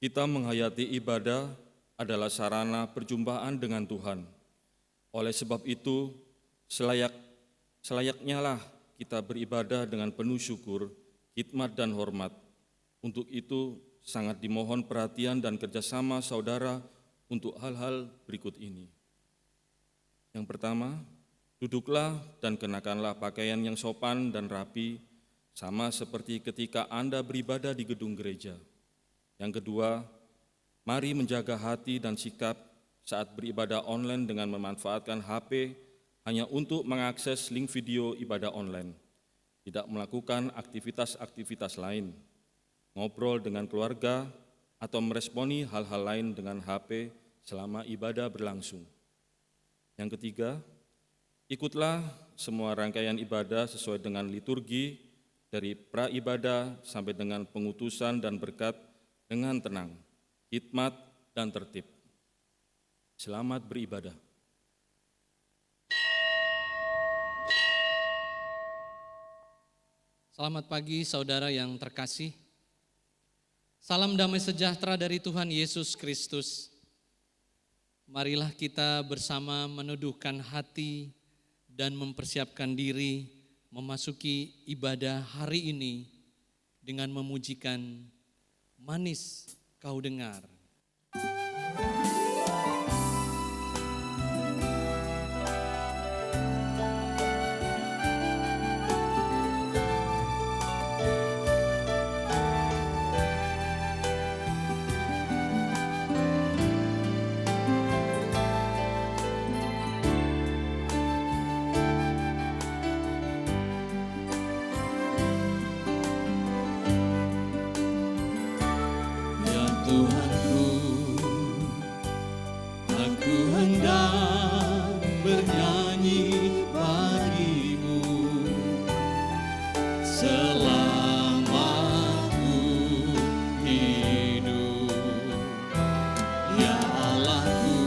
Kita menghayati ibadah adalah sarana perjumpaan dengan Tuhan. Oleh sebab itu, selayaknya lah kita beribadah dengan penuh syukur, khidmat dan hormat. Untuk itu, sangat dimohon perhatian dan kerjasama saudara untuk hal-hal berikut ini. Yang pertama, duduklah dan kenakanlah pakaian yang sopan dan rapi, sama seperti ketika Anda beribadah di gedung gereja. Yang kedua, mari menjaga hati dan sikap saat beribadah online dengan memanfaatkan HP hanya untuk mengakses link video ibadah online, tidak melakukan aktivitas-aktivitas lain, ngobrol dengan keluarga, atau meresponi hal-hal lain dengan HP selama ibadah berlangsung. Yang ketiga, ikutlah semua rangkaian ibadah sesuai dengan liturgi dari pra-ibadah sampai dengan pengutusan dan berkat dengan tenang, khidmat, dan tertib. Selamat beribadah. Selamat pagi saudara yang terkasih. Salam damai sejahtera dari Tuhan Yesus Kristus. Marilah kita bersama meneduhkan hati dan mempersiapkan diri memasuki ibadah hari ini dengan memujikan Manis Kau Dengar. Tuhanku, aku hendak bernyanyi bagimu selama ku hidup. Ya Allahku,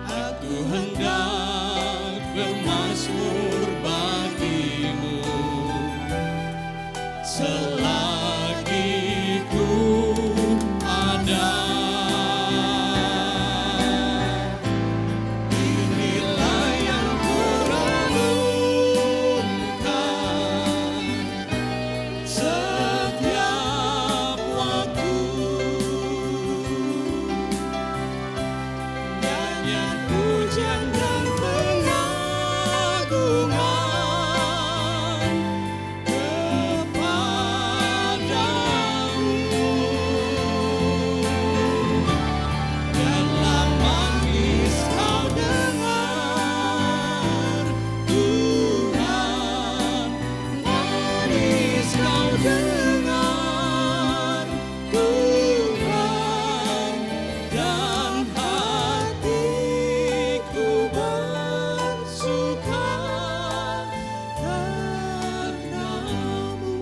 aku hendak bermazmur bagimu selagi ku ada. Inilah yang ku renungkan setiap waktu, nyanyian pujian dan pengagungan dalam manis Kau dengar, Tuhan, manis Kau dengar, Tuhan, dan hatiku bersuka karenamu.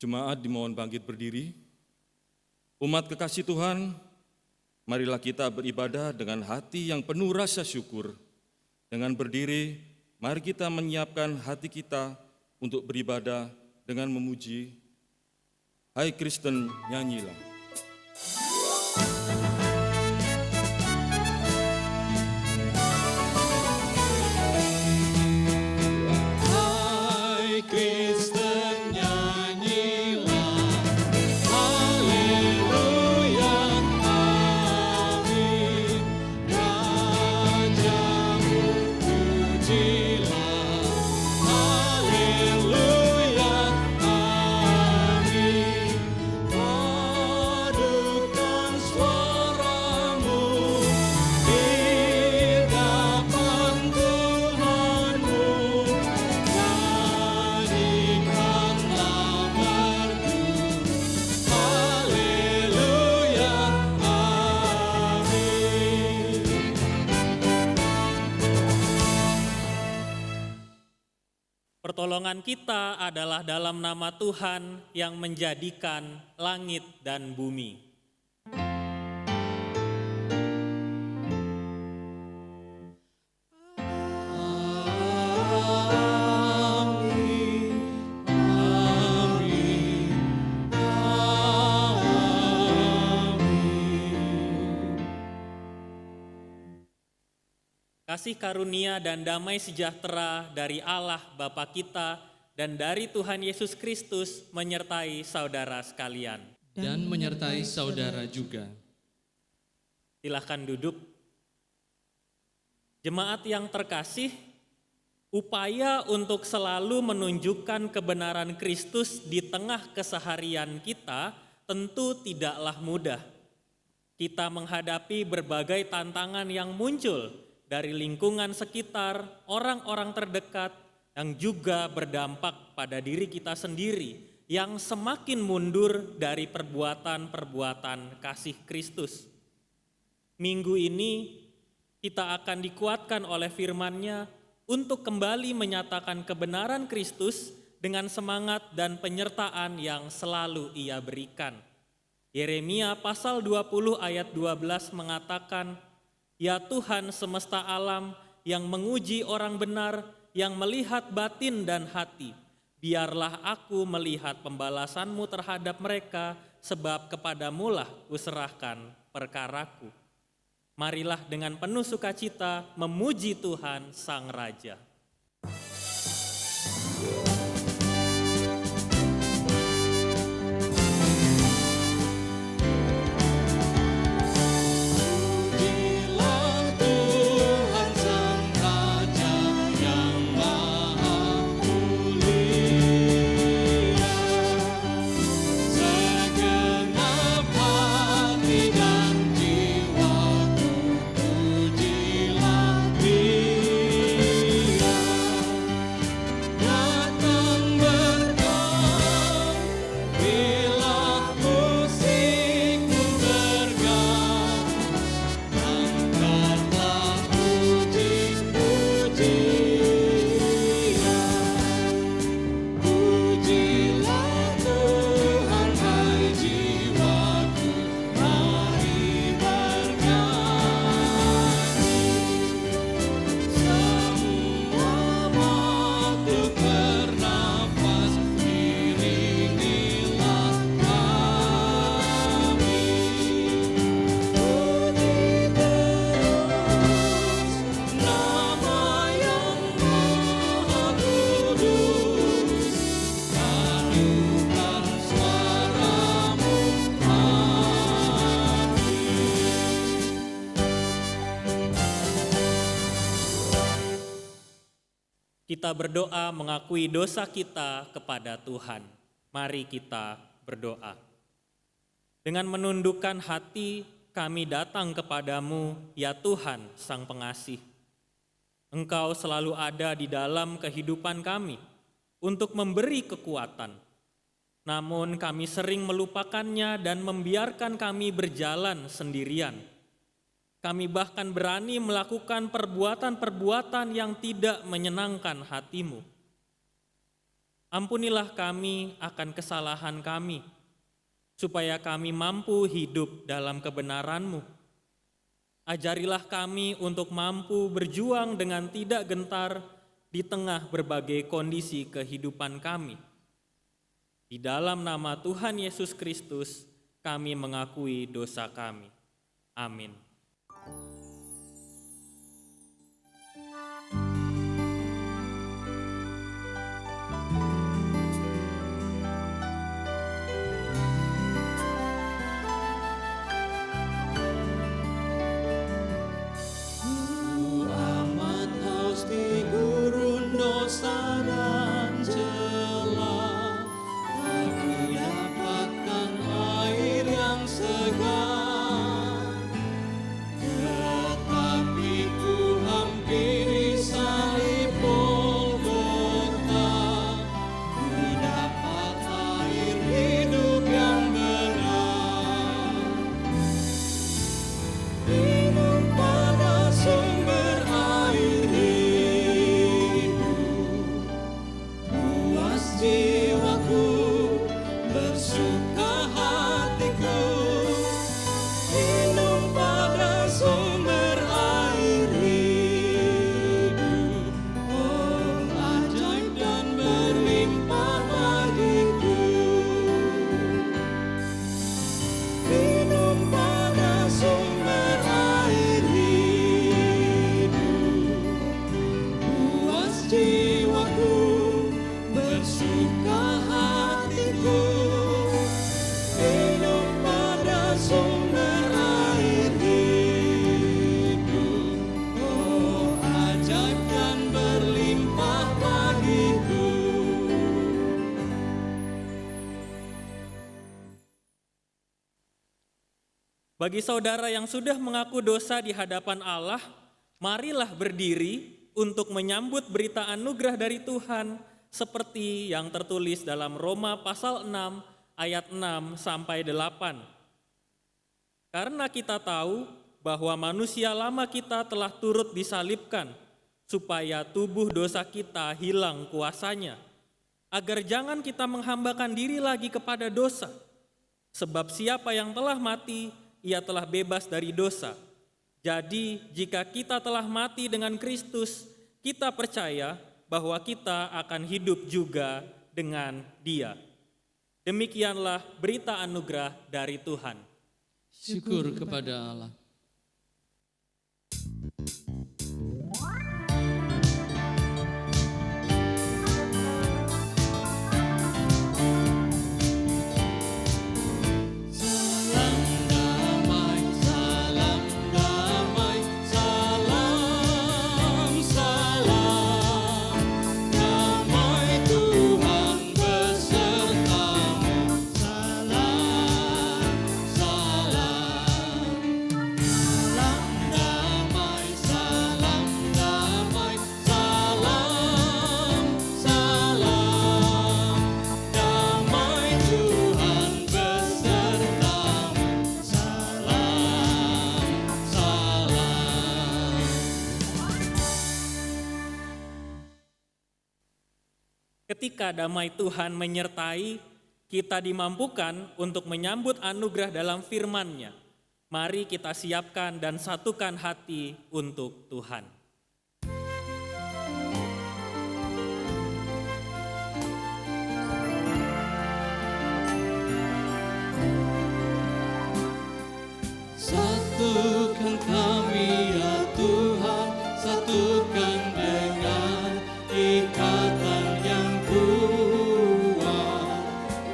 Jemaat dimohon bangkit berdiri. Umat kekasih Tuhan, marilah kita beribadah dengan hati yang penuh rasa syukur. Dengan berdiri, mari kita menyiapkan hati kita untuk beribadah dengan memuji. Hai Kristen, nyanyilah. Hai Kristen, nyanyilah, haleluya, amin. Rajamu pujilah, haleluya, amin. Pertolongan kita adalah dalam nama Tuhan yang menjadikan langit dan bumi. Kasih karunia dan damai sejahtera dari Allah Bapa kita dan dari Tuhan Yesus Kristus menyertai saudara sekalian. Dan menyertai saudara juga. Silahkan duduk. Jemaat yang terkasih, upaya untuk selalu menunjukkan kebenaran Kristus di tengah keseharian kita tentu tidaklah mudah. Kita menghadapi berbagai tantangan yang muncul dari lingkungan sekitar, orang-orang terdekat, yang juga berdampak pada diri kita sendiri, yang semakin mundur dari perbuatan-perbuatan kasih Kristus. Minggu ini kita akan dikuatkan oleh firman-Nya untuk kembali menyatakan kebenaran Kristus dengan semangat dan penyertaan yang selalu Ia berikan. Yeremia pasal 20 ayat 12 mengatakan, "Ya Tuhan semesta alam yang menguji orang benar, yang melihat batin dan hati, biarlah aku melihat pembalasan-Mu terhadap mereka, sebab kepadamu-lah kuserahkan perkaraku." Marilah dengan penuh sukacita memuji Tuhan Sang Raja. Kita berdoa mengakui dosa kita kepada Tuhan. Mari kita berdoa. Dengan menundukkan hati, kami datang kepadamu, ya Tuhan, Sang Pengasih. Engkau selalu ada di dalam kehidupan kami untuk memberi kekuatan. Namun kami sering melupakannya dan membiarkan kami berjalan sendirian. Kami bahkan berani melakukan perbuatan-perbuatan yang tidak menyenangkan hati-Mu. Ampunilah kami akan kesalahan kami, supaya kami mampu hidup dalam kebenaran-Mu. Ajarilah kami untuk mampu berjuang dengan tidak gentar di tengah berbagai kondisi kehidupan kami. Di dalam nama Tuhan Yesus Kristus, kami mengakui dosa kami. Amin. Amat haus di gurun dosa dan celah, aku dapatkan air yang segar. Bagi saudara yang sudah mengaku dosa di hadapan Allah, marilah berdiri untuk menyambut berita anugerah dari Tuhan seperti yang tertulis dalam Roma pasal 6 ayat 6 sampai 8. Karena kita tahu bahwa manusia lama kita telah turut disalibkan supaya tubuh dosa kita hilang kuasanya, agar jangan kita menghambakan diri lagi kepada dosa. Sebab siapa yang telah mati, ia telah bebas dari dosa. Jadi jika kita telah mati dengan Kristus, kita percaya bahwa kita akan hidup juga dengan Dia. Demikianlah berita anugerah dari Tuhan. Syukur kepada Allah. Ketika damai Tuhan menyertai, kita dimampukan untuk menyambut anugerah dalam firman-Nya. Mari kita siapkan dan satukan hati untuk Tuhan. Satukan kami ya Tuhan, satukan dengan ikatan yang kuat.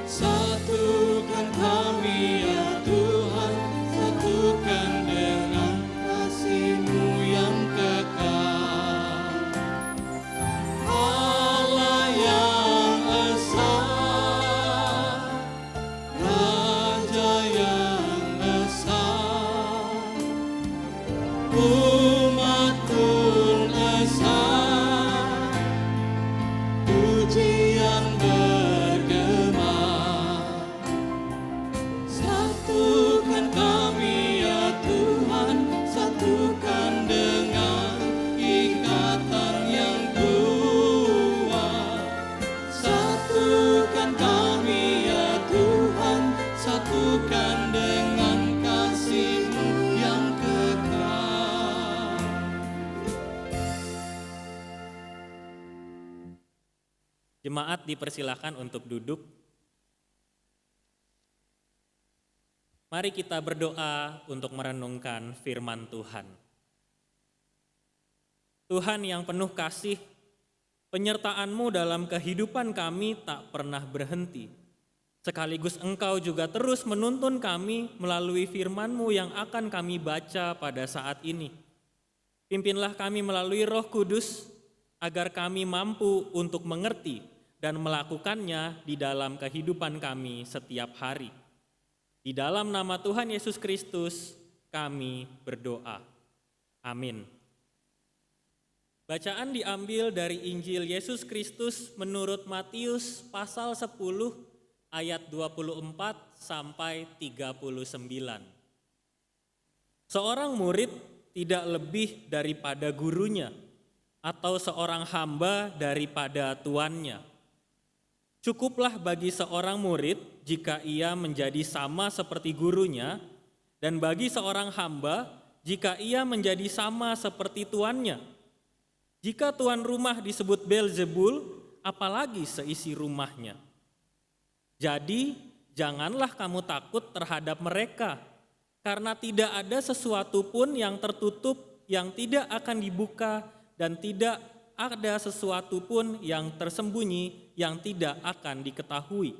Satukan kami ya Tuhan, satukan dengan kasih-Mu yang kekal. Allah yang esa, Raja yang esa, umat pun esa, pujian bergema. Satukan kami ya Tuhan, satukan dengan ikatan yang kuat. Satukan kami ya Tuhan, satukan dengan kasih-Mu yang kekal. Jemaat dipersilakan untuk duduk. Mari kita berdoa untuk merenungkan firman Tuhan. Tuhan yang penuh kasih, penyertaan-Mu dalam kehidupan kami tak pernah berhenti. Sekaligus Engkau juga terus menuntun kami melalui firman-Mu yang akan kami baca pada saat ini. Pimpinlah kami melalui Roh Kudus, agar kami mampu untuk mengerti dan melakukannya di dalam kehidupan kami setiap hari. Di dalam nama Tuhan Yesus Kristus, kami berdoa. Amin. Bacaan diambil dari Injil Yesus Kristus menurut Matius pasal 10 ayat 24 sampai 39. Seorang murid tidak lebih daripada gurunya, atau seorang hamba daripada tuannya. Cukuplah bagi seorang murid jika ia menjadi sama seperti gurunya, dan bagi seorang hamba jika ia menjadi sama seperti tuannya. Jika tuan rumah disebut Beelzebul, apalagi seisi rumahnya. Jadi, janganlah kamu takut terhadap mereka, karena tidak ada sesuatu pun yang tertutup yang tidak akan dibuka, dan tidak ada sesuatu pun yang tersembunyi yang tidak akan diketahui.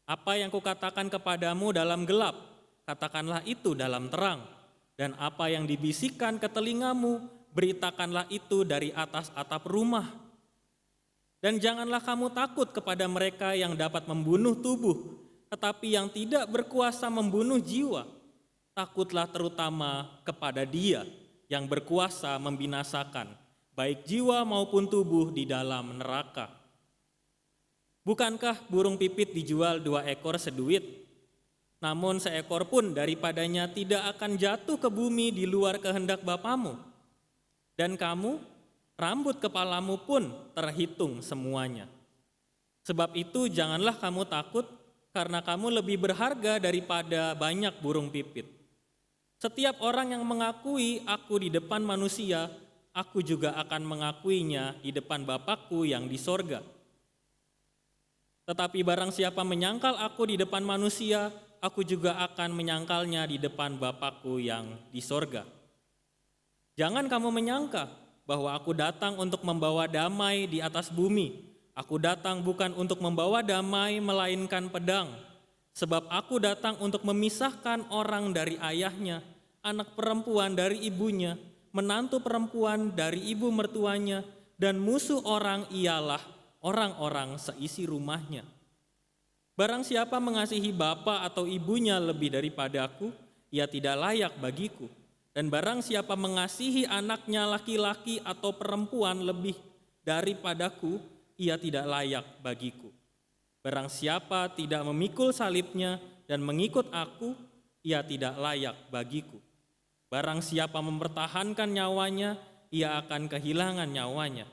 Apa yang kukatakan kepadamu dalam gelap, katakanlah itu dalam terang, dan apa yang dibisikkan ke telingamu, beritakanlah itu dari atas atap rumah. Dan janganlah kamu takut kepada mereka yang dapat membunuh tubuh, tetapi yang tidak berkuasa membunuh jiwa. takutlah terutama kepada Dia yang berkuasa membinasakan baik jiwa maupun tubuh di dalam neraka. Bukankah burung pipit dijual 2 ekor seduit? Namun seekor pun daripadanya tidak akan jatuh ke bumi di luar kehendak Bapamu. Dan kamu, rambut kepalamu pun terhitung semuanya. Sebab itu janganlah kamu takut, karena kamu lebih berharga daripada banyak burung pipit. Setiap orang yang mengakui aku di depan manusia, aku juga akan mengakuinya di depan Bapakku yang di sorga. Tetapi barang siapa menyangkal aku di depan manusia, aku juga akan menyangkalnya di depan Bapakku yang di sorga. Jangan kamu menyangka bahwa aku datang untuk membawa damai di atas bumi. Aku datang bukan untuk membawa damai melainkan pedang. Sebab aku datang untuk memisahkan orang dari ayahnya, anak perempuan dari ibunya, menantu perempuan dari ibu mertuanya, dan musuh orang ialah orang-orang seisi rumahnya. Barang siapa mengasihi bapa atau ibunya lebih daripadaku, ia tidak layak bagiku. Dan barang siapa mengasihi anaknya laki-laki atau perempuan lebih daripadaku, ia tidak layak bagiku. Barang siapa tidak memikul salibnya dan mengikut aku, ia tidak layak bagiku. Barang siapa mempertahankan nyawanya, ia akan kehilangan nyawanya.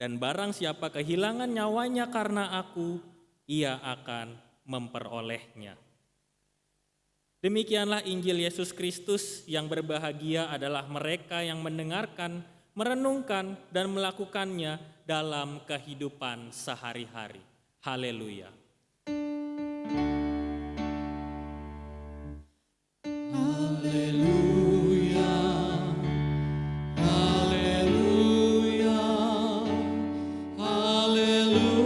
Dan barang siapa kehilangan nyawanya karena aku, ia akan memperolehnya. Demikianlah Injil Yesus Kristus. Yang berbahagia adalah mereka yang mendengarkan, merenungkan, dan melakukannya dalam kehidupan sehari-hari. Haleluya. Haleluya, haleluya, haleluya.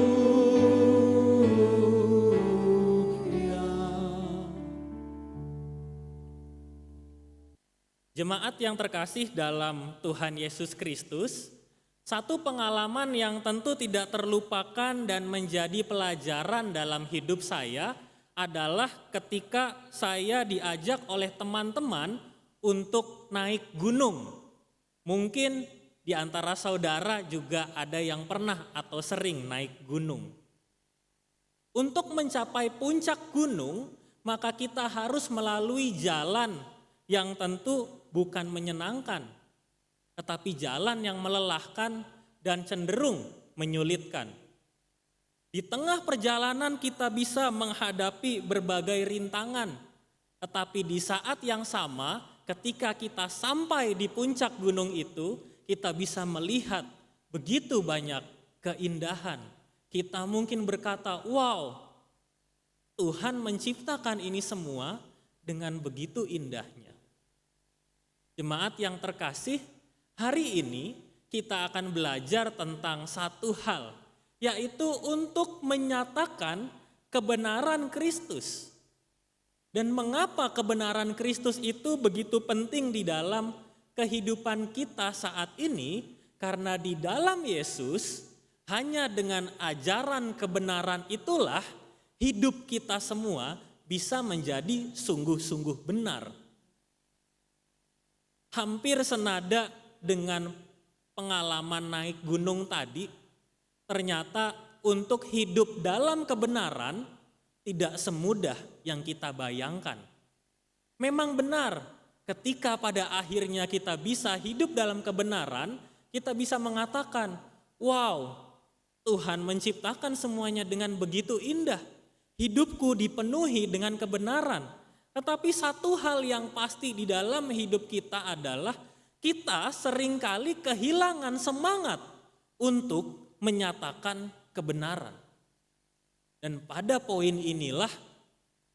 Jemaat yang terkasih dalam Tuhan Yesus Kristus, satu pengalaman yang tentu tidak terlupakan dan menjadi pelajaran dalam hidup saya adalah ketika saya diajak oleh teman-teman untuk naik gunung. Mungkin di antara saudara juga ada yang pernah atau sering naik gunung. Untuk mencapai puncak gunung, maka kita harus melalui jalan yang tentu bukan menyenangkan, tetapi jalan yang melelahkan dan cenderung menyulitkan. Di tengah perjalanan kita bisa menghadapi berbagai rintangan, tetapi di saat yang sama ketika kita sampai di puncak gunung itu, kita bisa melihat begitu banyak keindahan. Kita mungkin berkata, wow, Tuhan menciptakan ini semua dengan begitu indahnya. Jemaat yang terkasih, hari ini kita akan belajar tentang satu hal, yaitu untuk menyatakan kebenaran Kristus. Dan mengapa kebenaran Kristus itu begitu penting di dalam kehidupan kita saat ini? Karena di dalam Yesus, hanya dengan ajaran kebenaran itulah hidup kita semua bisa menjadi sungguh-sungguh benar. Hampir senada dengan pengalaman naik gunung tadi, ternyata untuk hidup dalam kebenaran tidak semudah yang kita bayangkan. Memang benar, ketika pada akhirnya kita bisa hidup dalam kebenaran, kita bisa mengatakan, wow, Tuhan menciptakan semuanya dengan begitu indah. Hidupku dipenuhi dengan kebenaran. Tetapi satu hal yang pasti di dalam hidup kita adalah kita seringkali kehilangan semangat untuk menyatakan kebenaran. Dan pada poin inilah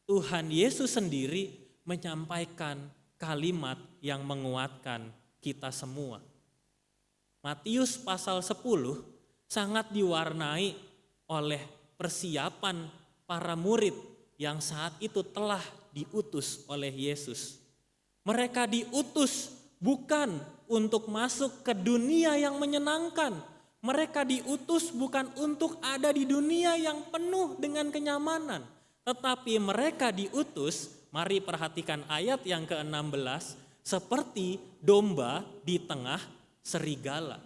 Tuhan Yesus sendiri menyampaikan kalimat yang menguatkan kita semua. Matius pasal 10 sangat diwarnai oleh persiapan para murid yang saat itu telah diutus oleh Yesus. Mereka diutus bukan untuk masuk ke dunia yang menyenangkan. Mereka diutus bukan untuk ada di dunia yang penuh dengan kenyamanan. Tetapi mereka diutus Mari perhatikan ayat yang ke-16, seperti domba di tengah serigala.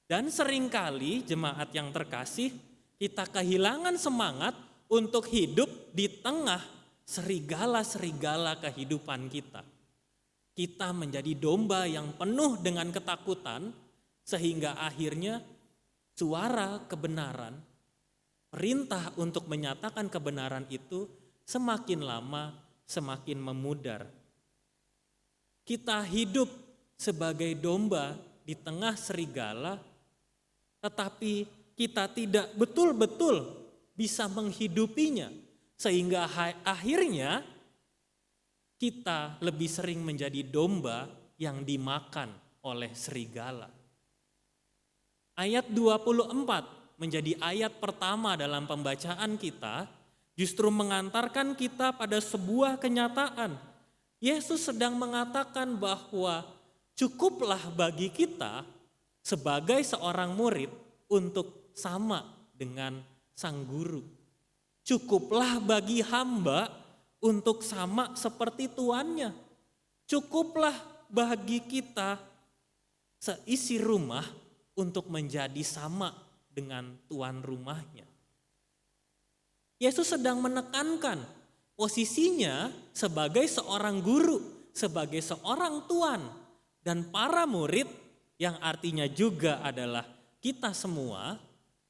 Dan seringkali jemaat yang terkasih, kita kehilangan semangat untuk hidup di tengah serigala-serigala kehidupan kita. Kita menjadi domba yang penuh dengan ketakutan, sehingga akhirnya suara kebenaran, perintah untuk menyatakan kebenaran itu semakin lama semakin memudar. Kita hidup sebagai domba di tengah serigala, tetapi kita tidak betul-betul bisa menghidupinya, sehingga akhirnya kita lebih sering menjadi domba yang dimakan oleh serigala. Ayat 24 menjadi ayat pertama dalam pembacaan kita, justru mengantarkan kita pada sebuah kenyataan. Yesus sedang mengatakan bahwa cukuplah bagi kita sebagai seorang murid untuk sama dengan sang guru. Cukuplah bagi hamba untuk sama seperti tuannya. Cukuplah bagi kita seisi rumah untuk menjadi sama dengan tuan rumahnya. Yesus sedang menekankan posisinya sebagai seorang guru, sebagai seorang tuan, dan para murid yang artinya juga adalah kita semua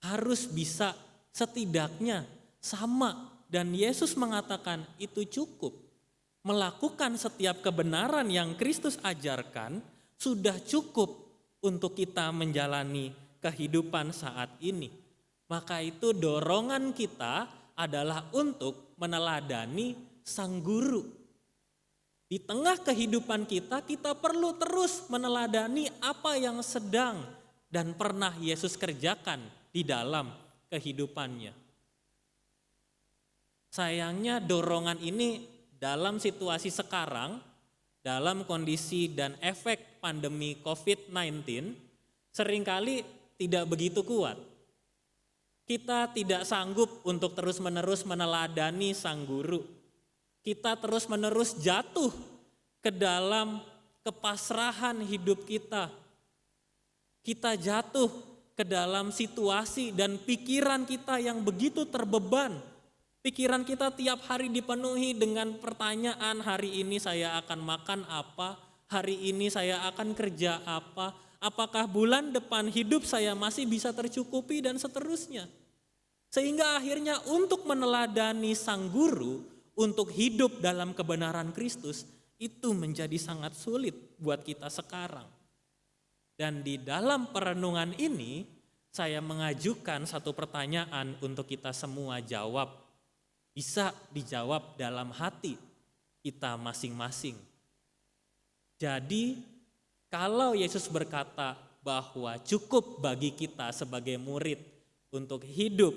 harus bisa setidaknya sama. Dan Yesus mengatakan itu cukup. Melakukan setiap kebenaran yang Kristus ajarkan sudah cukup untuk kita menjalani kehidupan saat ini. Maka itu dorongan kita adalah untuk meneladani sang guru. Di tengah kehidupan kita perlu terus meneladani apa yang sedang dan pernah Yesus kerjakan di dalam kehidupannya. Sayangnya dorongan ini dalam situasi sekarang, dalam kondisi dan efek pandemi COVID-19, seringkali tidak begitu kuat. Kita tidak sanggup untuk terus-menerus meneladani sang guru. Kita terus-menerus jatuh ke dalam kepasrahan hidup kita. Kita jatuh ke dalam situasi dan pikiran kita yang begitu terbeban. Pikiran kita tiap hari dipenuhi dengan pertanyaan, hari ini saya akan makan apa, hari ini saya akan kerja apa, apakah bulan depan hidup saya masih bisa tercukupi dan seterusnya. Sehingga akhirnya untuk meneladani sang guru, untuk hidup dalam kebenaran Kristus, itu menjadi sangat sulit buat kita sekarang. Dan di dalam perenungan ini, saya mengajukan satu pertanyaan untuk kita semua jawab. Bisa dijawab dalam hati kita masing-masing. Jadi kalau Yesus berkata bahwa cukup bagi kita sebagai murid untuk hidup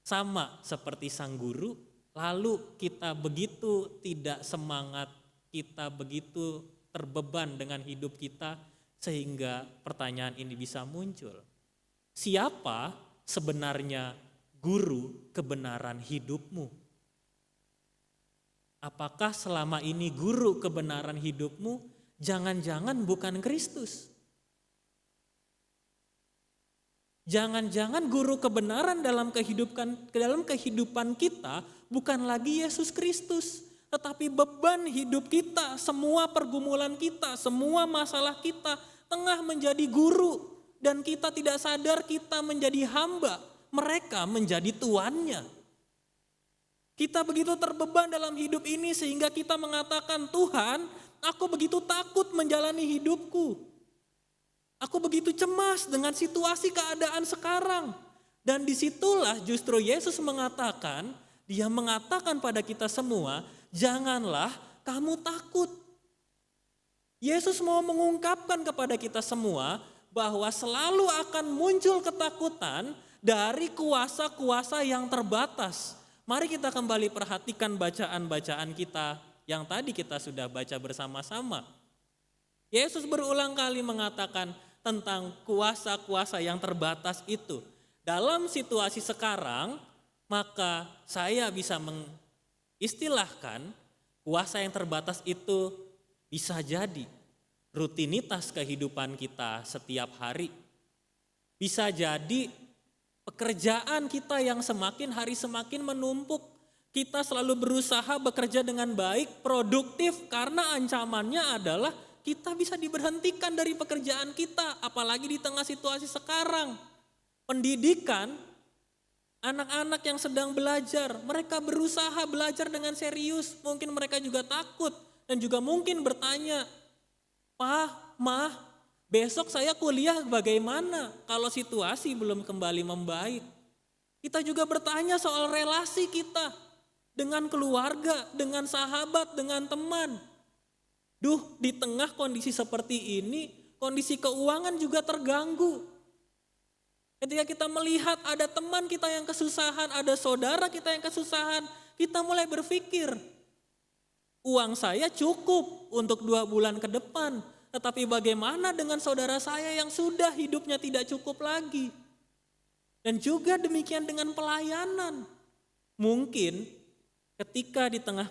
sama seperti sang guru, lalu kita begitu tidak semangat, kita begitu terbeban dengan hidup kita, sehingga pertanyaan ini bisa muncul. Siapa sebenarnya guru kebenaran hidupmu? Apakah selama ini guru kebenaran hidupmu jangan-jangan bukan Kristus? Jangan-jangan guru kebenaran dalam kehidupan kita bukan lagi Yesus Kristus, tetapi beban hidup kita, semua pergumulan kita, semua masalah kita tengah menjadi guru, dan kita tidak sadar kita menjadi hamba, mereka menjadi tuannya. Kita begitu terbeban dalam hidup ini sehingga kita mengatakan, Tuhan, aku begitu takut menjalani hidupku. Aku begitu cemas dengan situasi keadaan sekarang. Dan disitulah justru Yesus mengatakan, dia mengatakan pada kita semua, janganlah kamu takut. Yesus mau mengungkapkan kepada kita semua bahwa selalu akan muncul ketakutan dari kuasa-kuasa yang terbatas. Mari kita kembali perhatikan bacaan-bacaan kita yang tadi kita sudah baca bersama-sama. Yesus berulang kali mengatakan tentang kuasa-kuasa yang terbatas itu. Dalam situasi sekarang, maka saya bisa Istilahkan, kuasa yang terbatas itu bisa jadi rutinitas kehidupan kita setiap hari. Bisa jadi pekerjaan kita yang semakin hari semakin menumpuk. Kita selalu berusaha bekerja dengan baik, produktif, karena ancamannya adalah kita bisa diberhentikan dari pekerjaan kita, apalagi di tengah situasi sekarang. Pendidikan, anak-anak yang sedang belajar, mereka berusaha belajar dengan serius. Mungkin mereka juga takut dan juga mungkin bertanya, "Pak, Mah, besok saya kuliah bagaimana kalau situasi belum kembali membaik?" Kita juga bertanya soal relasi kita dengan keluarga, dengan sahabat, dengan teman. Di tengah kondisi seperti ini, kondisi keuangan juga terganggu. Ketika kita melihat ada teman kita yang kesusahan, ada saudara kita yang kesusahan, kita mulai berpikir, uang saya cukup untuk 2 bulan ke depan, tetapi bagaimana dengan saudara saya yang sudah hidupnya tidak cukup lagi? Dan juga demikian dengan pelayanan. Mungkin ketika di tengah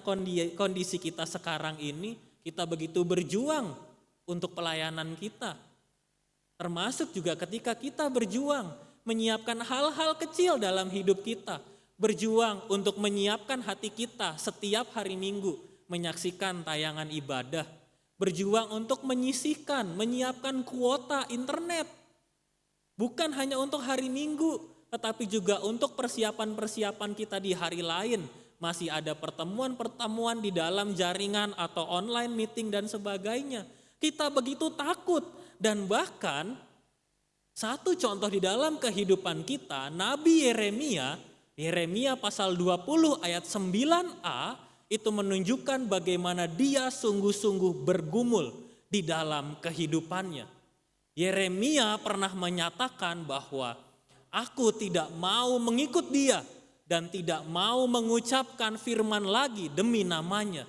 kondisi kita sekarang ini, kita begitu berjuang untuk pelayanan kita. Termasuk juga ketika kita berjuang menyiapkan hal-hal kecil dalam hidup kita. Berjuang untuk menyiapkan hati kita setiap hari Minggu, menyaksikan tayangan ibadah. Berjuang untuk menyisihkan, menyiapkan kuota internet. Bukan hanya untuk hari Minggu, tetapi juga untuk persiapan-persiapan kita di hari lain. Masih ada pertemuan-pertemuan di dalam jaringan atau online meeting dan sebagainya. Kita begitu takut dan bahkan satu contoh di dalam kehidupan kita, Nabi Yeremia pasal 20 ayat 9a itu menunjukkan bagaimana dia sungguh-sungguh bergumul di dalam kehidupannya. Yeremia pernah menyatakan bahwa aku tidak mau mengikut dia dan tidak mau mengucapkan firman lagi demi namanya.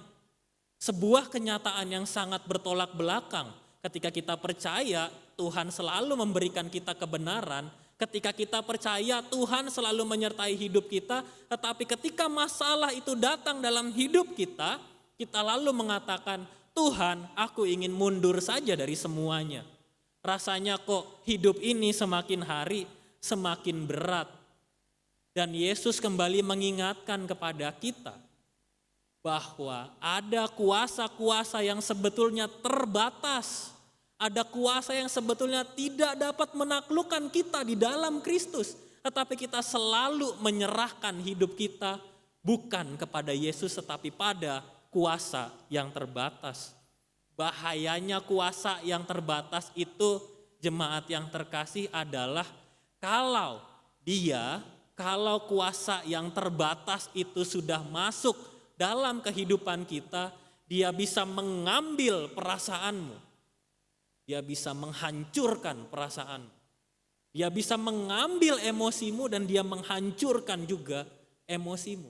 Sebuah kenyataan yang sangat bertolak belakang ketika kita percaya Tuhan selalu memberikan kita kebenaran, ketika kita percaya Tuhan selalu menyertai hidup kita, tetapi ketika masalah itu datang dalam hidup kita, kita lalu mengatakan, Tuhan, aku ingin mundur saja dari semuanya. Rasanya kok hidup ini semakin hari semakin berat. Dan Yesus kembali mengingatkan kepada kita bahwa ada kuasa-kuasa yang sebetulnya terbatas. Ada kuasa yang sebetulnya tidak dapat menaklukkan kita di dalam Kristus. Tetapi kita selalu menyerahkan hidup kita bukan kepada Yesus tetapi pada kuasa yang terbatas. Bahayanya kuasa yang terbatas itu, jemaat yang terkasih, adalah kalau kuasa yang terbatas itu sudah masuk dalam kehidupan kita, dia bisa mengambil perasaanmu. Dia bisa menghancurkan perasaanmu. Dia bisa mengambil emosimu dan dia menghancurkan juga emosimu.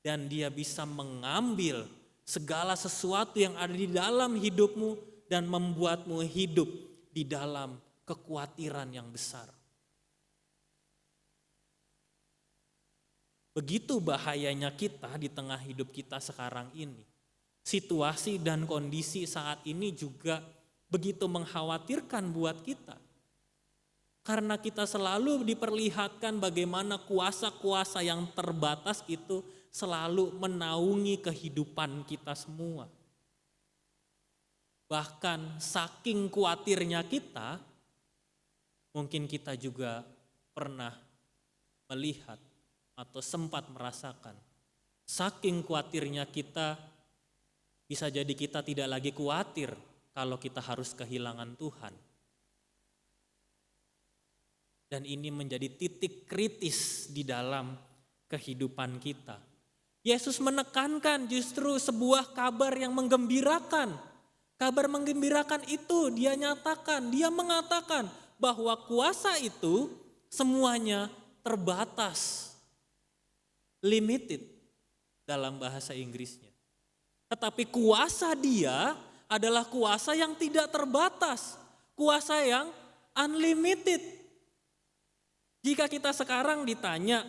Dan dia bisa mengambil segala sesuatu yang ada di dalam hidupmu dan membuatmu hidup di dalam kekhawatiran yang besar. Begitu bahayanya kita di tengah hidup kita sekarang ini. Situasi dan kondisi saat ini juga begitu mengkhawatirkan buat kita. Karena kita selalu diperlihatkan bagaimana kuasa-kuasa yang terbatas itu selalu menaungi kehidupan kita semua. Bahkan saking khawatirnya kita, mungkin kita juga pernah melihat atau sempat merasakan, saking khawatirnya kita, bisa jadi kita tidak lagi khawatir kalau kita harus kehilangan Tuhan. Dan ini menjadi titik kritis di dalam kehidupan kita. Yesus menekankan justru sebuah kabar yang menggembirakan. Kabar menggembirakan itu dia nyatakan, dia mengatakan bahwa kuasa itu semuanya terbatas. Limited dalam bahasa Inggrisnya. Tetapi kuasa dia adalah kuasa yang tidak terbatas. Kuasa yang unlimited. Jika kita sekarang ditanya,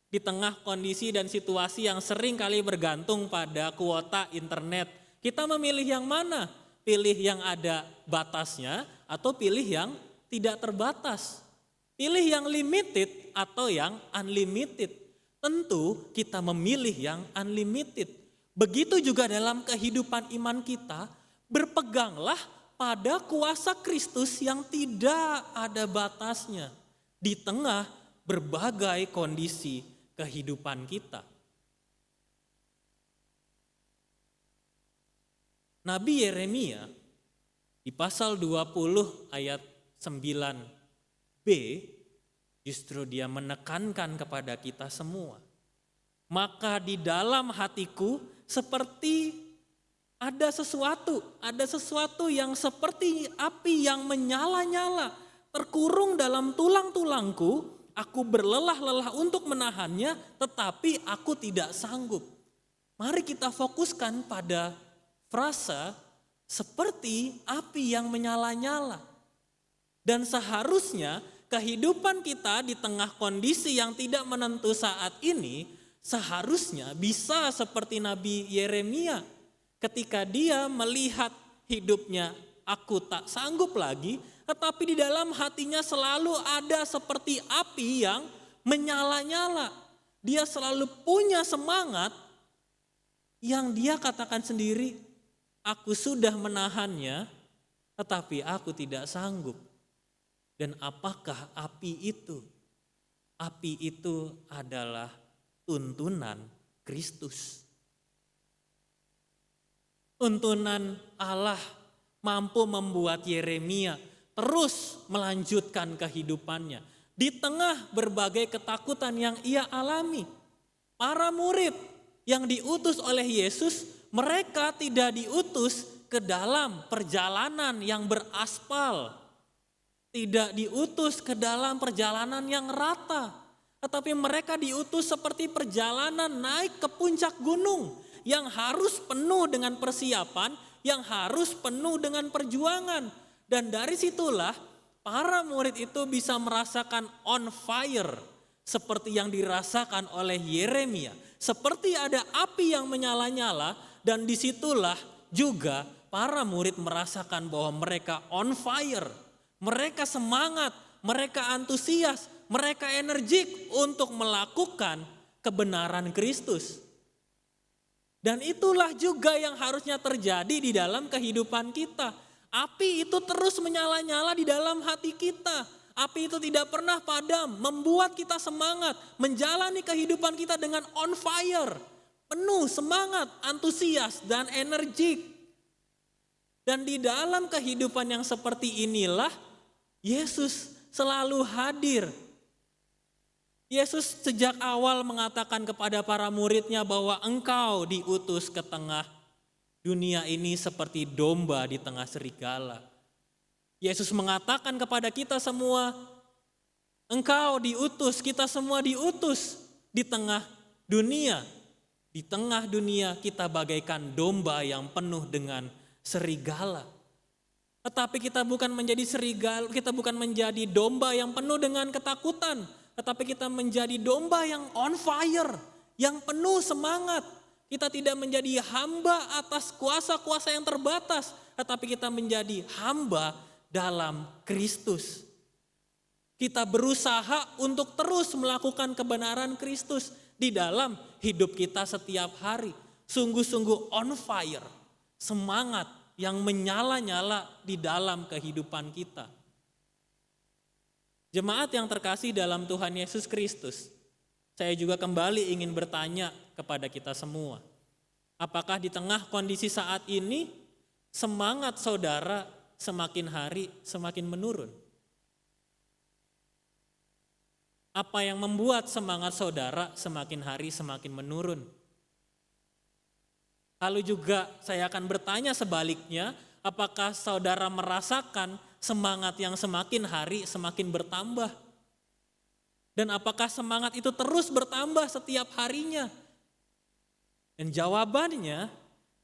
Di tengah kondisi dan situasi yang sering kali bergantung pada kuota internet, kita memilih yang mana? Pilih yang ada batasnya atau pilih yang tidak terbatas? Pilih yang limited atau yang unlimited? Tentu kita memilih yang unlimited. Begitu juga dalam kehidupan iman kita, berpeganglah pada kuasa Kristus yang tidak ada batasnya di tengah berbagai kondisi kehidupan kita. Nabi Yeremia di pasal 20 ayat 9b justru dia menekankan kepada kita semua. Maka di dalam hatiku seperti ada sesuatu yang seperti api yang menyala-nyala, terkurung dalam tulang-tulangku. Aku berlelah-lelah untuk menahannya, tetapi aku tidak sanggup. Mari kita fokuskan pada frasa seperti api yang menyala-nyala. Dan seharusnya kehidupan kita di tengah kondisi yang tidak menentu saat ini, seharusnya bisa seperti Nabi Yeremia. Ketika dia melihat hidupnya, aku tak sanggup lagi, tetapi di dalam hatinya selalu ada seperti api yang menyala-nyala. Dia selalu punya semangat yang dia katakan sendiri, aku sudah menahannya, tetapi aku tidak sanggup. Dan apakah api itu? Api itu adalah tuntunan Kristus. Tuntunan Allah mampu membuat Yeremia terus melanjutkan kehidupannya. Di tengah berbagai ketakutan yang ia alami. Para murid yang diutus oleh Yesus, mereka tidak diutus ke dalam perjalanan yang beraspal. Tidak diutus ke dalam perjalanan yang rata. Tetapi mereka diutus seperti perjalanan naik ke puncak gunung. Yang harus penuh dengan persiapan, yang harus penuh dengan perjuangan. Dan dari situlah para murid itu bisa merasakan on fire seperti yang dirasakan oleh Yeremia. Seperti ada api yang menyala-nyala dan disitulah juga para murid merasakan bahwa mereka on fire. Mereka semangat, mereka antusias, mereka energik untuk melakukan kebenaran Kristus. Dan itulah juga yang harusnya terjadi di dalam kehidupan kita. Api itu terus menyala-nyala di dalam hati kita. Api itu tidak pernah padam, membuat kita semangat, menjalani kehidupan kita dengan on fire. Penuh semangat, antusias, dan energik. Dan di dalam kehidupan yang seperti inilah, Yesus selalu hadir. Yesus sejak awal mengatakan kepada para muridnya bahwa engkau diutus ke tengah dunia ini seperti domba di tengah serigala. Yesus mengatakan kepada kita semua, engkau diutus, kita semua diutus di tengah dunia. Di tengah dunia kita bagaikan domba yang penuh dengan serigala. Tetapi kita bukan menjadi serigala, kita bukan menjadi domba yang penuh dengan ketakutan. Tetapi kita menjadi domba yang on fire, yang penuh semangat. Kita tidak menjadi hamba atas kuasa-kuasa yang terbatas, tetapi kita menjadi hamba dalam Kristus. Kita berusaha untuk terus melakukan kebenaran Kristus di dalam hidup kita setiap hari. Sungguh-sungguh on fire, semangat yang menyala-nyala di dalam kehidupan kita. Jemaat yang terkasih dalam Tuhan Yesus Kristus, saya juga kembali ingin bertanya kepada kita semua. Apakah di tengah kondisi saat ini semangat saudara semakin hari semakin menurun? Apa yang membuat semangat saudara semakin hari semakin menurun? Lalu juga saya akan bertanya sebaliknya, apakah saudara merasakan semangat yang semakin hari semakin bertambah? Dan apakah semangat itu terus bertambah setiap harinya? Dan jawabannya,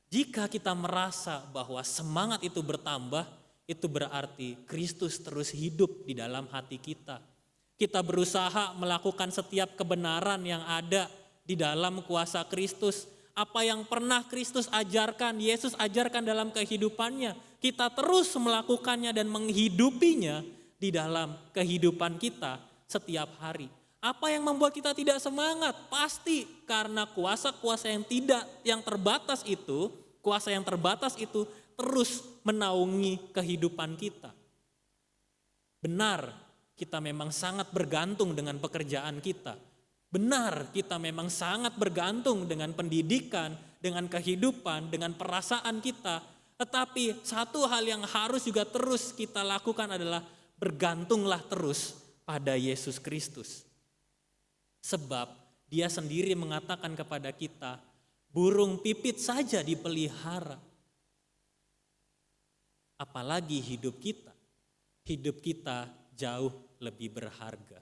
jika kita merasa bahwa semangat itu bertambah, itu berarti Kristus terus hidup di dalam hati kita. Kita berusaha melakukan setiap kebenaran yang ada di dalam kuasa Kristus. Apa yang pernah Kristus ajarkan, Yesus ajarkan dalam kehidupannya, kita terus melakukannya dan menghidupinya di dalam kehidupan kita setiap hari. Apa yang membuat kita tidak semangat? Pasti karena kuasa-kuasa yang terbatas itu terus menaungi kehidupan kita. Benar, kita memang sangat bergantung dengan pekerjaan kita. Benar, kita memang sangat bergantung dengan pendidikan, dengan kehidupan, dengan perasaan kita. Tetapi satu hal yang harus juga terus kita lakukan adalah bergantunglah terus pada Yesus Kristus. Sebab Dia sendiri mengatakan kepada kita, burung pipit saja dipelihara. Apalagi hidup kita jauh lebih berharga.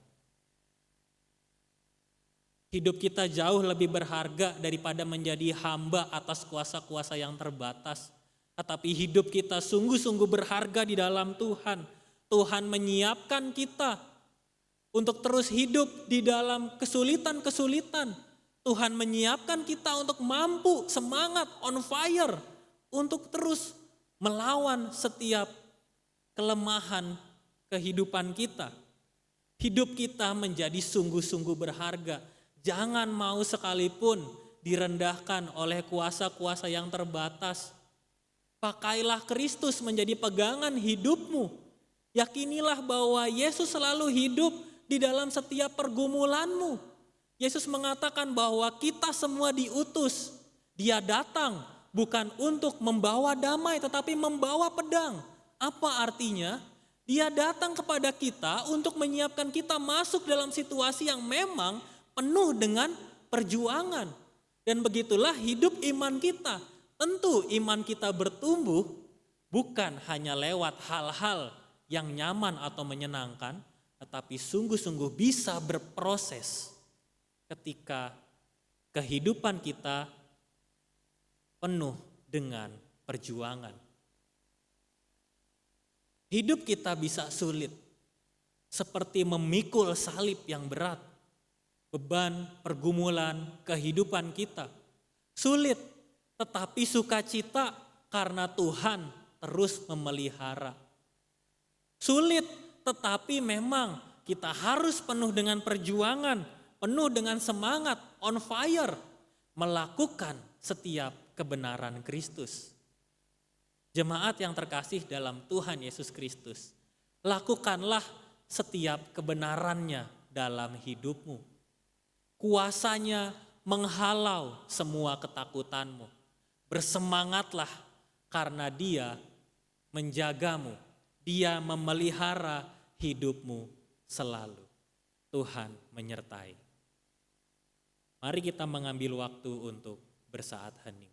Hidup kita jauh lebih berharga daripada menjadi hamba atas kuasa-kuasa yang terbatas. Tetapi hidup kita sungguh-sungguh berharga di dalam Tuhan. Tuhan menyiapkan kita untuk terus hidup di dalam kesulitan-kesulitan. Tuhan menyiapkan kita untuk mampu, semangat, on fire. Untuk terus melawan setiap kelemahan kehidupan kita. Hidup kita menjadi sungguh-sungguh berharga. Jangan mau sekalipun direndahkan oleh kuasa-kuasa yang terbatas. Pakailah Kristus menjadi pegangan hidupmu. Yakinilah bahwa Yesus selalu hidup di dalam setiap pergumulanmu. Yesus mengatakan bahwa kita semua diutus. Dia datang bukan untuk membawa damai tetapi membawa pedang. Apa artinya? Dia datang kepada kita untuk menyiapkan kita masuk dalam situasi yang memang penuh dengan perjuangan. Dan begitulah hidup iman kita. Tentu iman kita bertumbuh bukan hanya lewat hal-hal yang nyaman atau menyenangkan, tetapi sungguh-sungguh bisa berproses ketika kehidupan kita penuh dengan perjuangan. Hidup kita bisa sulit, seperti memikul salib yang berat, beban, pergumulan, kehidupan kita. Sulit, tetapi sukacita karena Tuhan terus memelihara. Sulit, tetapi memang kita harus penuh dengan perjuangan, penuh dengan semangat, on fire, melakukan setiap kebenaran Kristus. Jemaat yang terkasih dalam Tuhan Yesus Kristus, lakukanlah setiap kebenarannya dalam hidupmu. Kuasanya menghalau semua ketakutanmu. Bersemangatlah karena Dia menjagamu. Dia memelihara hidupmu selalu. Tuhan menyertai. Mari kita mengambil waktu untuk bersaat hening.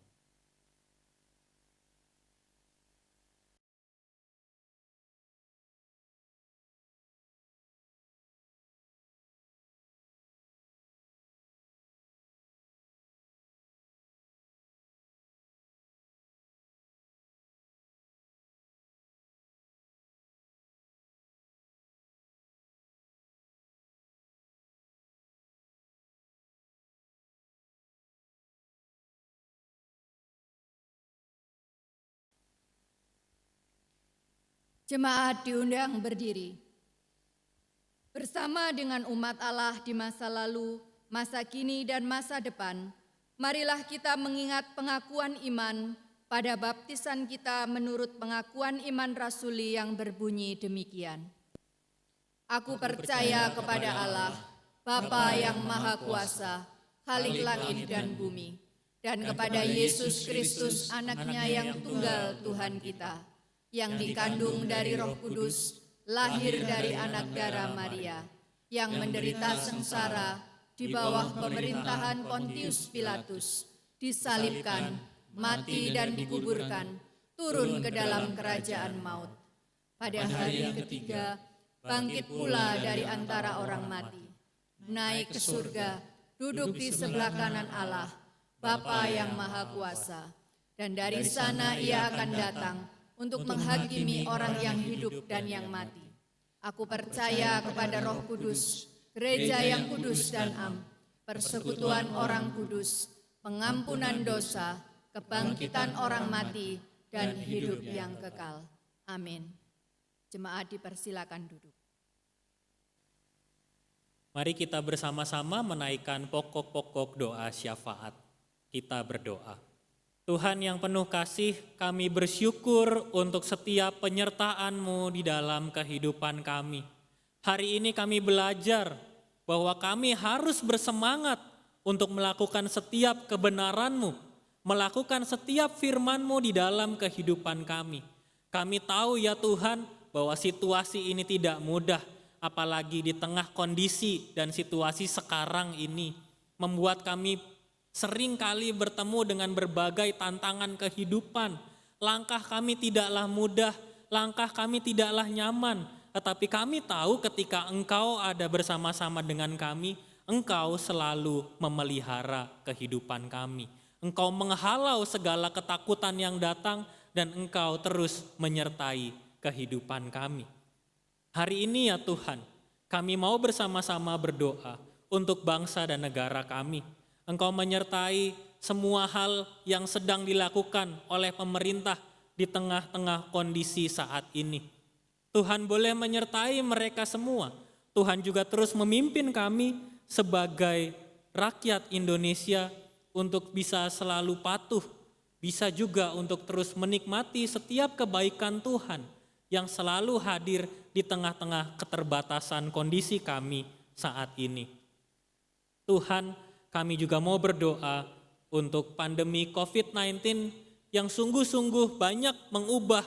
Jemaat diundang berdiri. Bersama dengan umat Allah di masa lalu, masa kini dan masa depan, marilah kita mengingat pengakuan iman pada baptisan kita menurut pengakuan iman rasuli yang berbunyi demikian. Aku percaya kepada Allah, Bapa yang Maha Kuasa, Khalik langit dan bumi, dan kepada Yesus Kristus anaknya yang tunggal Tuhan kita, yang dikandung dari Roh Kudus, lahir dari anak darah Maria, yang menderita sengsara di bawah pemerintahan Pontius Pilatus, disalibkan, mati dan dikuburkan, turun ke dalam kerajaan maut. Pada hari ketiga, bangkit pula dari antara orang mati, naik ke surga, duduk di sebelah kanan Allah, Bapa yang Maha Kuasa, dan dari sana Ia akan datang untuk menghakimi orang yang hidup dan yang mati. Aku percaya kepada Roh Kudus, gereja yang kudus dan am, persekutuan orang kudus, pengampunan dosa, kebangkitan orang mati, dan hidup yang kekal. Amin. Jemaat dipersilakan duduk. Mari kita bersama-sama menaikkan pokok-pokok doa syafaat. Kita berdoa. Tuhan yang penuh kasih, kami bersyukur untuk setiap penyertaan-Mu di dalam kehidupan kami. Hari ini kami belajar bahwa kami harus bersemangat untuk melakukan setiap kebenaran-Mu, melakukan setiap firman-Mu di dalam kehidupan kami. Kami tahu ya Tuhan bahwa situasi ini tidak mudah, apalagi di tengah kondisi dan situasi sekarang ini membuat kami sering kali bertemu dengan berbagai tantangan kehidupan. Langkah kami tidaklah mudah, langkah kami tidaklah nyaman, tetapi kami tahu ketika Engkau ada bersama-sama dengan kami, Engkau selalu memelihara kehidupan kami. Engkau menghalau segala ketakutan yang datang dan Engkau terus menyertai kehidupan kami. Hari ini ya Tuhan, kami mau bersama-sama berdoa untuk bangsa dan negara kami. Engkau menyertai semua hal yang sedang dilakukan oleh pemerintah di tengah-tengah kondisi saat ini. Tuhan boleh menyertai mereka semua. Tuhan juga terus memimpin kami sebagai rakyat Indonesia untuk bisa selalu patuh, bisa juga untuk terus menikmati setiap kebaikan Tuhan yang selalu hadir di tengah-tengah keterbatasan kondisi kami saat ini. Tuhan, kami juga mau berdoa untuk pandemi COVID-19 yang sungguh-sungguh banyak mengubah